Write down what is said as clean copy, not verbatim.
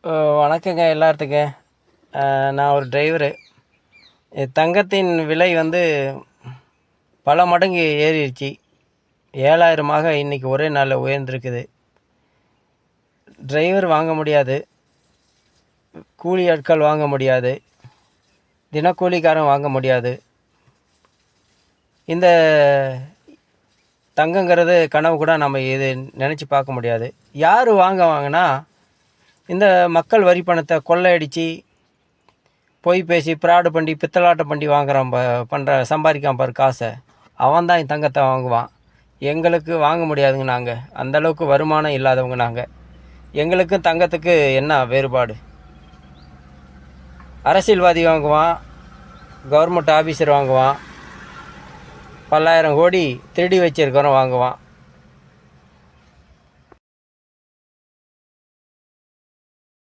வணக்கங்க எல்லாத்துக்கும். நான் ஒரு டிரைவரு. தங்கத்தின் விலை வந்து பல மடங்கு ஏறிடுச்சு. 7,000மாக இன்றைக்கி ஒரே நாளில் உயர்ந்திருக்குது. டிரைவர் வாங்க முடியாது, கூலி ஆட்கள் வாங்க முடியாது, தினக்கூலிக்காரன் வாங்க முடியாது. இந்த தங்கங்கிறது கனவு கூட நம்ம இது நினச்சி பார்க்க முடியாது. யார் வாங்குவாங்கன்னா, இந்த மக்கள் வரி பணத்தை கொள்ளையடித்து பொய் பேசி ஃப்ராடு பண்ணி பித்தலாட்டம் பண்ணி வாங்குறான் சம்பாதிக்கான் பாரு காசை, அவன் தான் இந்த தங்கத்தை வாங்குவான். எங்களுக்கு வாங்க முடியாதுங்க. நாங்கள் அந்தளவுக்கு வருமானம் இல்லாதவங்க. நாங்கள் எங்களுக்கும் தங்கத்துக்கு என்ன வேறுபாடு? அரசியல்வாதி வாங்குவான், கவர்மெண்ட் ஆஃபீஸர் வாங்குவான், பல்லாயிரம் கோடி திருடி வச்சிருக்கிறோம் வாங்குவான்.